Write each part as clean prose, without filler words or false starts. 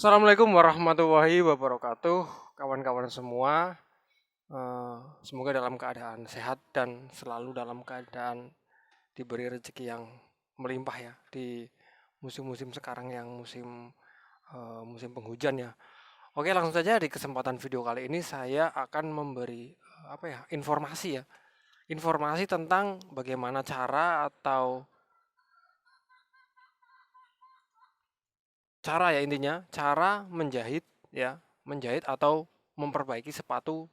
Assalamualaikum warahmatullahi wabarakatuh, kawan-kawan semua. Semoga dalam keadaan sehat dan selalu dalam keadaan diberi rezeki yang melimpah ya di musim-musim sekarang yang musim penghujan ya. Oke, langsung saja di kesempatan video kali ini saya akan memberi informasi ya. Informasi tentang bagaimana cara ya intinya, cara menjahit ya, menjahit atau memperbaiki sepatu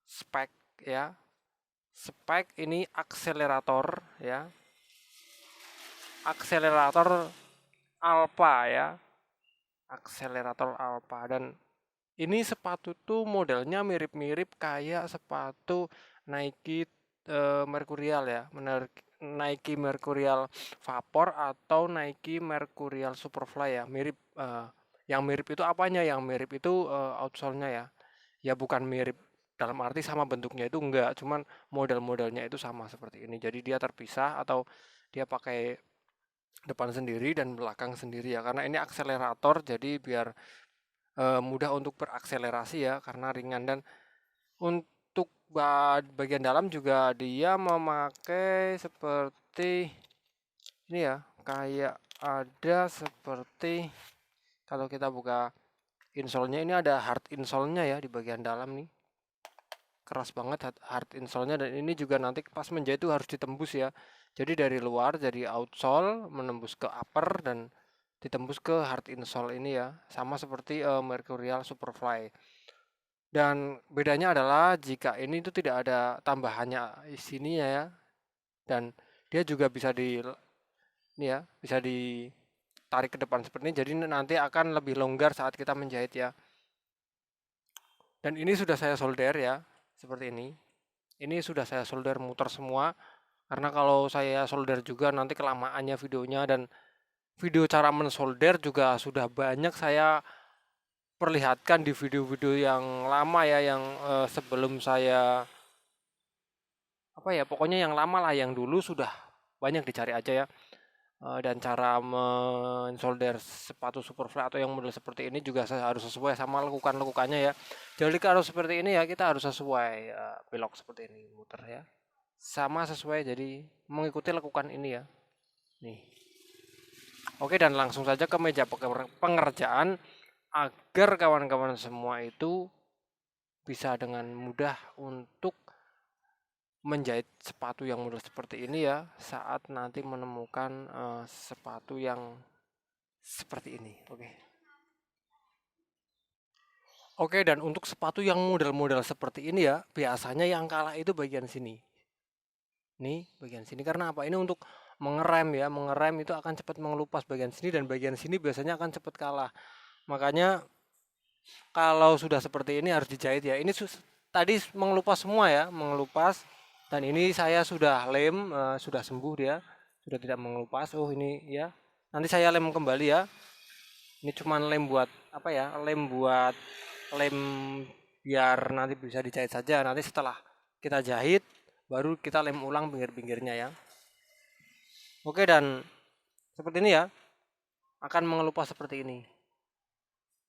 spek ya. Spek ini akselerator ya, akselerator Alpha ya, akselerator Alpha. Dan ini sepatu tuh modelnya mirip-mirip kayak sepatu Nike Mercurial ya, Nike Mercurial Vapor atau Nike Mercurial Superfly ya, mirip. Yang mirip itu apanya? Yang mirip itu outsole-nya ya. Ya bukan mirip dalam arti sama bentuknya itu enggak, cuman model-modelnya itu sama seperti ini. Jadi dia terpisah atau dia pakai depan sendiri dan belakang sendiri ya. Karena ini akselerator jadi biar mudah untuk berakselerasi ya karena ringan. Dan untuk bagian dalam juga dia memakai seperti ini ya, kayak ada seperti kalau kita buka insole-nya ini ada hard insole-nya ya di bagian dalam nih. Keras banget hard insole-nya, dan ini juga nanti pas menjahit itu harus ditembus ya. Jadi dari luar jadi outsole menembus ke upper dan ditembus ke hard insole ini ya. Sama seperti Mercurial Superfly. Dan bedanya adalah jika ini itu tidak ada tambahannya di sini ya. Dan dia juga bisa ini ya, bisa ditarik ke depan seperti ini. Jadi nanti akan lebih longgar saat kita menjahit ya. Dan ini sudah saya solder ya, seperti ini. Ini sudah saya solder muter semua, karena kalau saya solder juga nanti kelamaannya videonya, dan video cara mensolder juga sudah banyak saya perlihatkan di video-video yang lama ya, yang sebelum saya pokoknya yang lama lah, yang dulu sudah banyak dicari aja ya. Dan cara mensolder sepatu Superfly atau yang model seperti ini juga harus sesuai sama lekukan-lekukannya ya. Jadi kalau seperti ini ya kita harus sesuai belok seperti ini muter ya. Sama sesuai, jadi mengikuti lekukan ini ya. Nih. Oke, dan langsung saja ke meja pengerjaan agar kawan-kawan semua itu bisa dengan mudah untuk menjahit sepatu yang model seperti ini ya saat nanti menemukan sepatu yang seperti ini. Oke, dan untuk sepatu yang model-model seperti ini ya biasanya yang kalah itu bagian sini. Nih bagian sini, karena apa? Ini untuk mengerem ya, mengerem itu akan cepat mengelupas bagian sini, dan bagian sini biasanya akan cepat kalah. Makanya kalau sudah seperti ini harus dijahit ya. Ini tadi mengelupas semua ya, mengelupas. Dan ini saya sudah lem, sudah sembuh dia, sudah tidak mengelupas. Oh ini ya. Nanti saya lem kembali ya. Ini cuma lem buat lem biar nanti bisa dijahit saja. Nanti setelah kita jahit, baru kita lem ulang pinggir-pinggirnya ya. Oke, dan seperti ini ya, akan mengelupas seperti ini.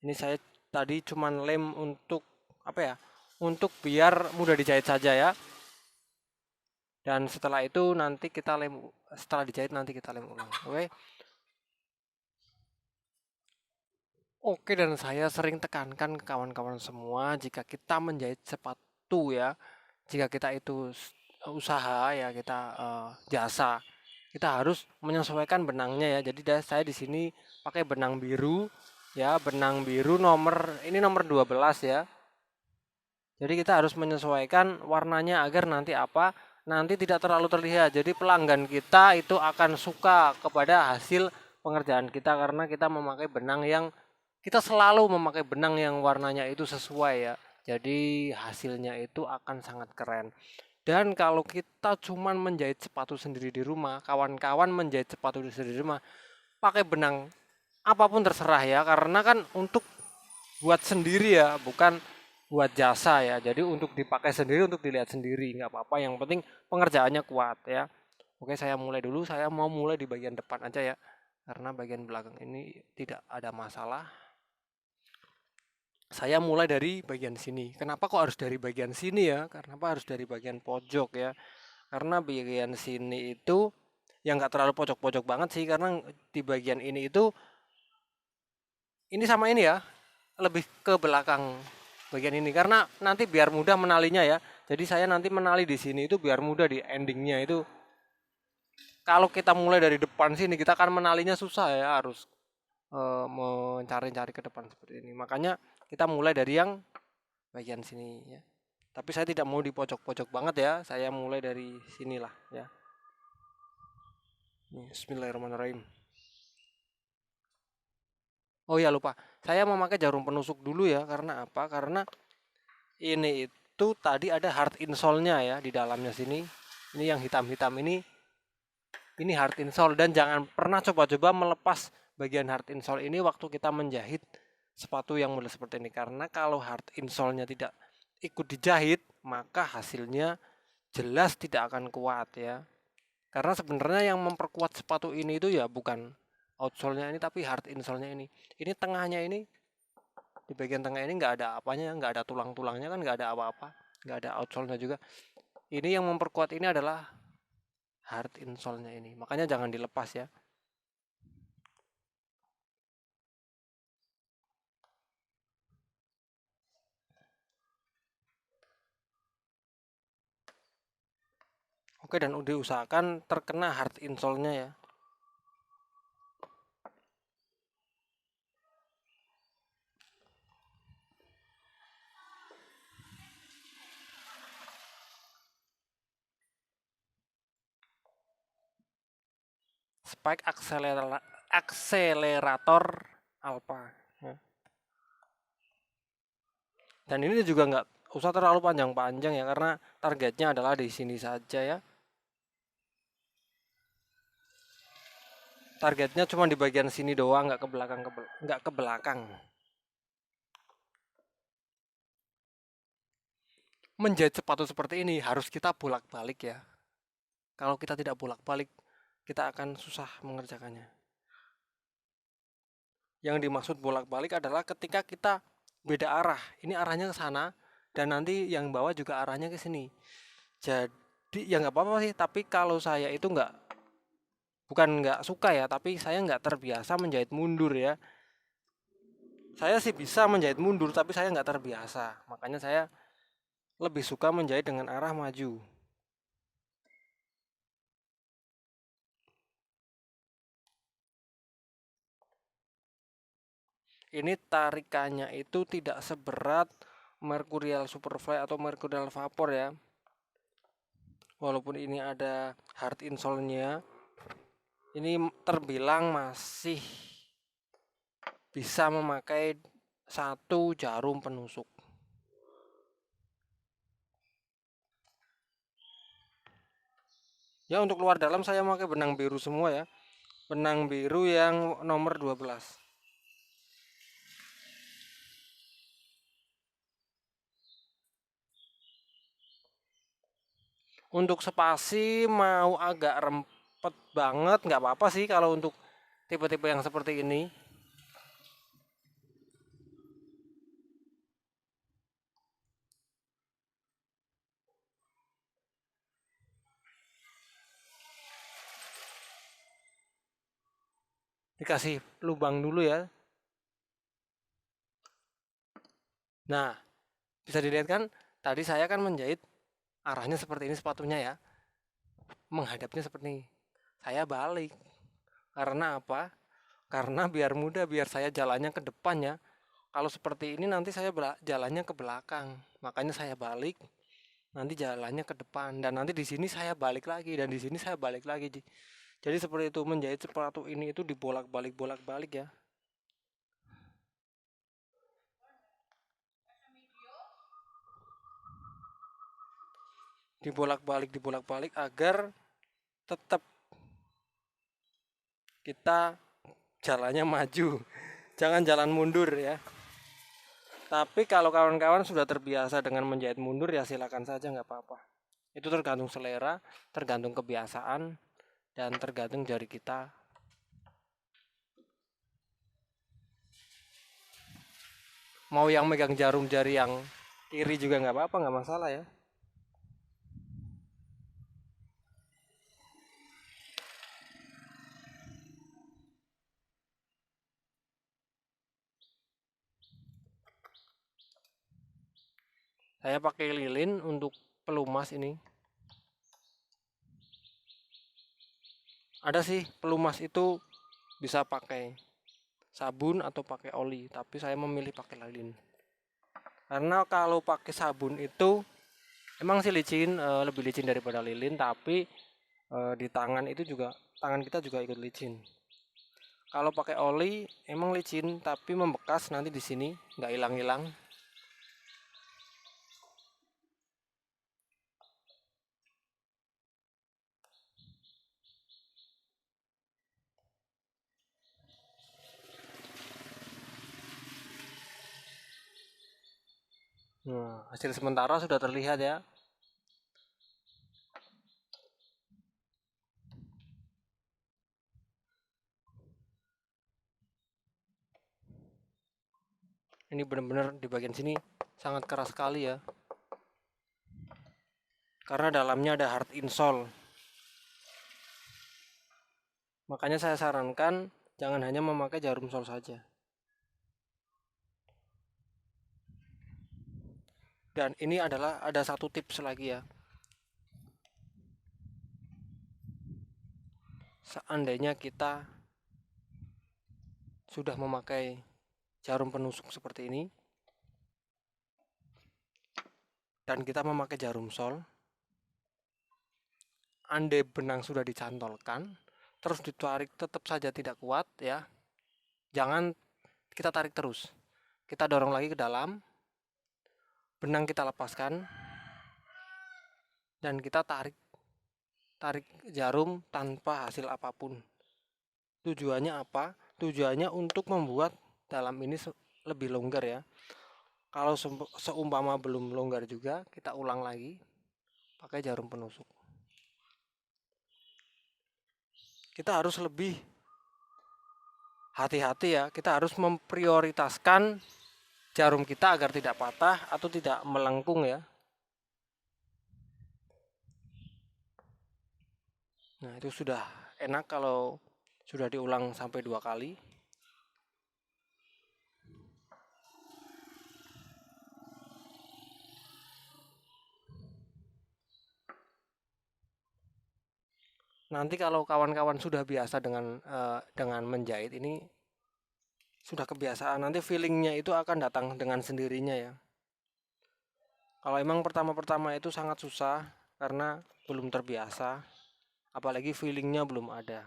Ini saya tadi cuma lem untuk untuk biar mudah dijahit saja ya. Dan setelah itu nanti kita lem, setelah dijahit nanti kita lem ulang. Oke, dan saya sering tekankan ke kawan-kawan semua, jika kita menjahit sepatu ya, jika kita itu usaha ya, kita jasa, kita harus menyesuaikan benangnya ya. Jadi saya di sini pakai benang biru ya, benang biru nomor 12 ya. Jadi kita harus menyesuaikan warnanya agar nanti tidak terlalu terlihat. Jadi pelanggan kita itu akan suka kepada hasil pengerjaan kita, karena kita selalu memakai benang yang warnanya itu sesuai ya. Jadi hasilnya itu akan sangat keren. Dan kalau kita cuman menjahit sepatu sendiri di rumah, kawan-kawan menjahit sepatu sendiri di rumah, pakai benang apapun terserah ya, karena kan untuk buat sendiri ya, bukan buat jasa ya. Jadi untuk dipakai sendiri, untuk dilihat sendiri, nggak apa-apa. Yang penting pengerjaannya kuat ya. Oke, saya mulai dulu. Saya mau mulai di bagian depan aja ya, karena bagian belakang ini tidak ada masalah. saya mulai dari bagian sini. Kenapa kok harus dari bagian sini ya? Kenapa harus dari bagian pojok ya? Karena bagian sini itu yang nggak terlalu pojok-pojok banget sih, karena di bagian ini sama ini ya, lebih ke belakang bagian ini, karena nanti biar mudah menalinya ya. Jadi saya nanti menali di sini itu biar mudah di endingnya itu. Kalau kita mulai dari depan sini kita akan menalinya susah ya, harus mencari-cari ke depan seperti ini. Makanya kita mulai dari yang bagian sini ya. Tapi saya tidak mau di pojok-pojok banget ya. Saya mulai dari sinilah ya. Bismillahirrahmanirrahim. Oh ya lupa, saya memakai jarum penusuk dulu ya. Karena apa? Karena ini itu tadi ada hard insole-nya ya di dalamnya sini. Ini yang hitam-hitam ini hard insole, dan jangan pernah coba-coba melepas bagian hard insole ini waktu kita menjahit sepatu yang model seperti ini, karena kalau hard insole-nya tidak ikut dijahit maka hasilnya jelas tidak akan kuat ya. Karena sebenarnya yang memperkuat sepatu ini itu ya bukan outsole-nya ini, tapi hard insole-nya ini. Ini tengahnya ini, di bagian tengah ini nggak ada apanya, nggak ada tulang-tulangnya kan, nggak ada apa-apa, nggak ada outsole-nya juga. Ini yang memperkuat ini adalah hard insole-nya ini, makanya jangan dilepas ya. Oke, dan udah usahakan terkena hard insole-nya ya. Spike akselerator alpha ya. Dan ini juga nggak usah terlalu panjang-panjang ya, karena targetnya adalah di sini saja ya. Targetnya cuma di bagian sini doang, nggak ke belakang, nggak ke belakang. Menjahit sepatu seperti ini harus kita bolak-balik ya. Kalau kita tidak bolak-balik, kita akan susah mengerjakannya. Yang dimaksud bolak-balik adalah ketika kita beda arah. Ini arahnya ke sana, dan nanti yang bawah juga arahnya ke sini. Jadi ya nggak apa-apa sih. Tapi kalau saya itu bukan nggak suka ya, tapi saya nggak terbiasa menjahit mundur ya. Saya sih bisa menjahit mundur, tapi saya nggak terbiasa. Makanya saya lebih suka menjahit dengan arah maju. Ini tarikannya itu tidak seberat Mercurial Superfly atau Mercurial Vapor ya. Walaupun ini ada hard insole-nya, ini terbilang masih bisa memakai satu jarum penusuk. Ya, untuk luar dalam saya pakai benang biru semua ya. Benang biru yang nomor 12. Untuk spasi mau agak rempet banget nggak apa-apa sih kalau untuk tipe-tipe yang seperti ini. Dikasih lubang dulu ya. Nah, bisa dilihat kan tadi saya kan menjahit arahnya seperti ini sepatunya ya. Menghadapnya seperti ini. Saya balik. Karena apa? Karena biar mudah, biar saya jalannya ke depan ya. Kalau seperti ini nanti saya jalannya ke belakang. Makanya saya balik, nanti jalannya ke depan, dan nanti di sini saya balik lagi, dan di sini saya balik lagi. Jadi seperti itu, menjahit sepatu ini itu dibolak-balik bolak-balik ya. Dibolak-balik agar tetap kita jalannya maju. Jangan jalan mundur ya. Tapi kalau kawan-kawan sudah terbiasa dengan menjahit mundur ya silakan saja, nggak apa-apa. Itu tergantung selera, tergantung kebiasaan, dan tergantung jari kita. Mau yang megang jarum jari yang kiri juga nggak apa-apa, nggak masalah ya. Saya pakai lilin untuk pelumas ini. Ada sih pelumas itu bisa pakai sabun atau pakai oli, tapi saya memilih pakai lilin. Karena kalau pakai sabun itu emang sih licin, lebih licin daripada lilin, tapi di tangan itu juga, tangan kita juga ikut licin. Kalau pakai oli emang licin, tapi membekas nanti di sini, nggak hilang-hilang. Nah, hasil sementara sudah terlihat ya. Ini benar-benar di bagian sini sangat keras sekali ya. Karena dalamnya ada hard insole. Makanya saya sarankan jangan hanya memakai jarum sol saja. Dan ini adalah ada satu tips lagi ya. Seandainya kita sudah memakai jarum penusuk seperti ini dan kita memakai jarum sol, andai benang sudah dicantolkan, terus ditarik tetap saja tidak kuat ya. Jangan kita tarik terus. Kita dorong lagi ke dalam, benang kita lepaskan dan kita tarik jarum tanpa hasil apapun. Tujuannya apa? Tujuannya untuk membuat dalam ini lebih longgar ya. Kalau seumpama belum longgar juga, kita ulang lagi pakai jarum penusuk. Kita harus lebih hati-hati ya. Kita harus memprioritaskan jarum kita agar tidak patah atau tidak melengkung ya. Nah, itu sudah enak kalau sudah diulang sampai 2 kali. Nanti kalau kawan-kawan sudah biasa dengan menjahit ini, sudah kebiasaan, nanti feelingnya itu akan datang dengan sendirinya ya. Kalau emang pertama-pertama itu sangat susah karena belum terbiasa, apalagi feelingnya belum ada.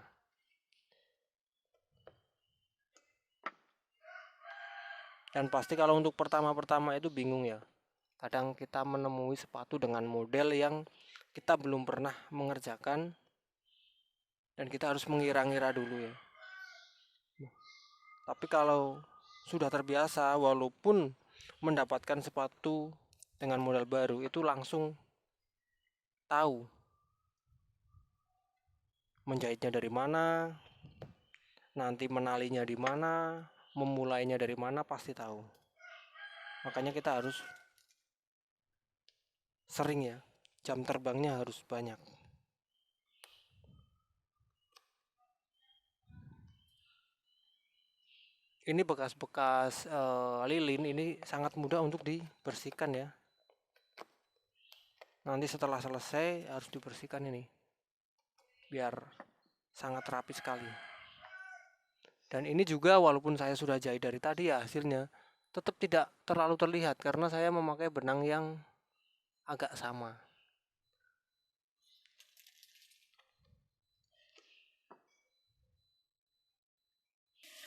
Dan pasti kalau untuk pertama-pertama itu bingung ya. Kadang kita menemui sepatu dengan model yang kita belum pernah mengerjakan dan kita harus mengira-ngira dulu ya. Tapi kalau sudah terbiasa, walaupun mendapatkan sepatu dengan model baru itu langsung tahu menjahitnya dari mana, nanti menalinya di mana, memulainya dari mana pasti tahu. Makanya kita harus sering ya, jam terbangnya harus banyak. Ini bekas-bekas lilin ini sangat mudah untuk dibersihkan ya. Nanti setelah selesai harus dibersihkan ini, biar sangat rapi sekali. Dan ini juga walaupun saya sudah jahit dari tadi ya, hasilnya tetap tidak terlalu terlihat karena saya memakai benang yang agak sama.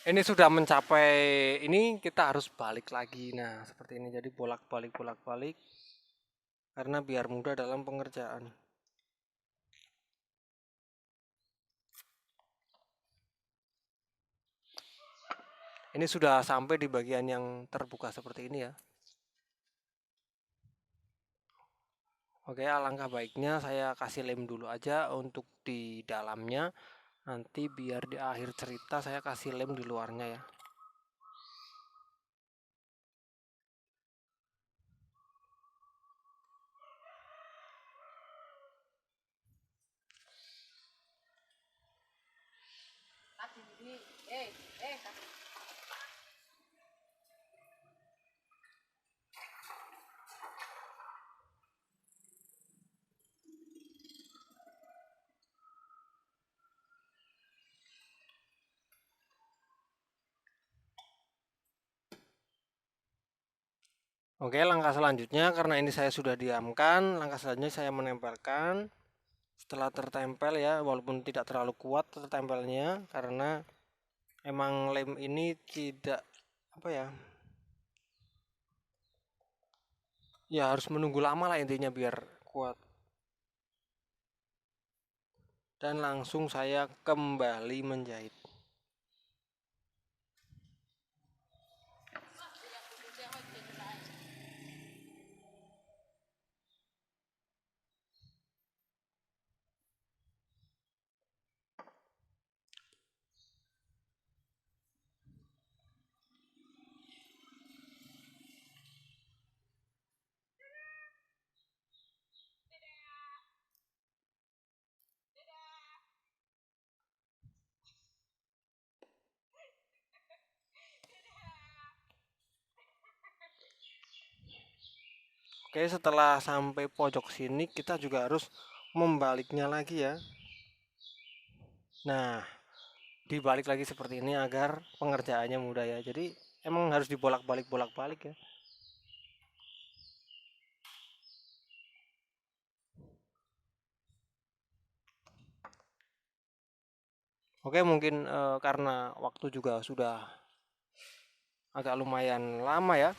Ini sudah mencapai, ini kita harus balik lagi. Nah, seperti ini, jadi bolak-balik karena biar mudah dalam pengerjaan. Ini sudah sampai di bagian yang terbuka seperti ini ya. Oke, alangkah baiknya saya kasih lem dulu aja untuk di dalamnya. Nanti biar di akhir cerita saya kasih lem di luarnya ya. Oke, langkah selanjutnya karena ini saya sudah diamkan, langkah selanjutnya saya menempelkan. Setelah tertempel ya, walaupun tidak terlalu kuat tertempelnya karena emang lem ini tidak apa ya, ya harus menunggu lama lah intinya biar kuat. Dan langsung saya kembali menjahit. Oke, setelah sampai pojok sini kita juga harus membaliknya lagi ya. Nah, dibalik lagi seperti ini agar pengerjaannya mudah ya. Jadi emang harus dibolak-balik ya. Oke, mungkin karena waktu juga sudah agak lumayan lama ya.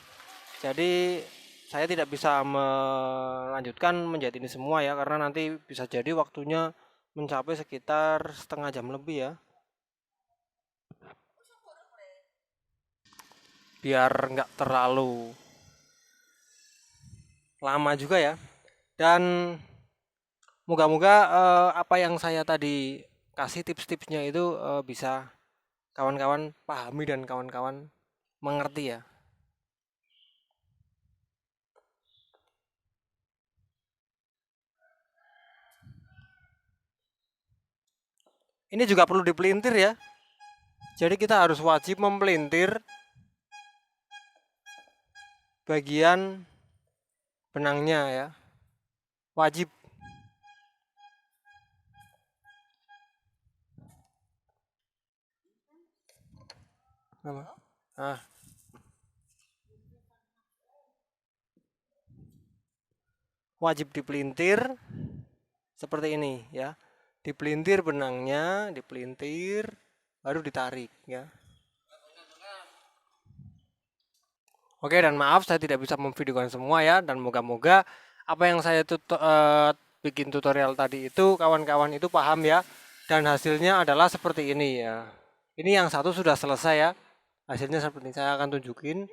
Jadi saya tidak bisa melanjutkan menjahit ini semua ya, karena nanti bisa jadi waktunya mencapai sekitar setengah jam lebih ya. Biar nggak terlalu lama juga ya. Dan moga-moga apa yang saya tadi kasih tips-tipsnya itu bisa kawan-kawan pahami dan kawan-kawan mengerti ya. Ini juga perlu dipelintir ya. Jadi kita harus wajib mempelintir bagian benangnya ya. Wajib. Apa? Nah, wajib dipelintir seperti ini ya. Dipelintir benangnya, dipelintir baru ditarik ya. Oke, dan maaf saya tidak bisa memvideokan semua ya, dan moga-moga apa yang saya bikin tutorial tadi itu kawan-kawan itu paham ya, dan hasilnya adalah seperti ini ya. Ini yang satu sudah selesai ya, hasilnya seperti ini. Saya akan tunjukin.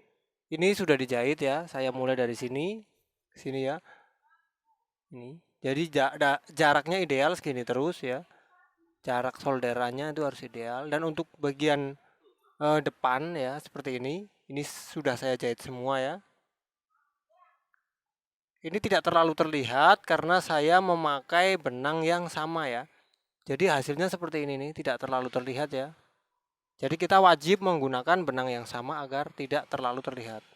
Ini sudah dijahit ya, saya mulai dari sini sini ya. Ini jadi jaraknya ideal segini terus ya, jarak solderannya itu harus ideal. Dan untuk bagian depan ya seperti ini sudah saya jahit semua ya. Ini tidak terlalu terlihat karena saya memakai benang yang sama ya. Jadi hasilnya seperti ini nih, tidak terlalu terlihat ya. Jadi kita wajib menggunakan benang yang sama agar tidak terlalu terlihat.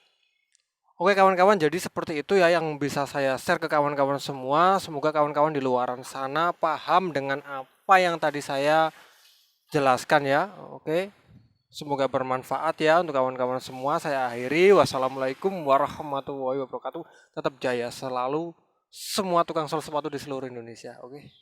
Oke kawan-kawan, jadi seperti itu ya yang bisa saya share ke kawan-kawan semua. Semoga kawan-kawan di luaran sana paham dengan apa yang tadi saya jelaskan ya. Oke. Semoga bermanfaat ya untuk kawan-kawan semua. Saya akhiri. Wassalamualaikum warahmatullahi wabarakatuh. Tetap jaya selalu semua tukang sol sepatu di seluruh Indonesia. Oke.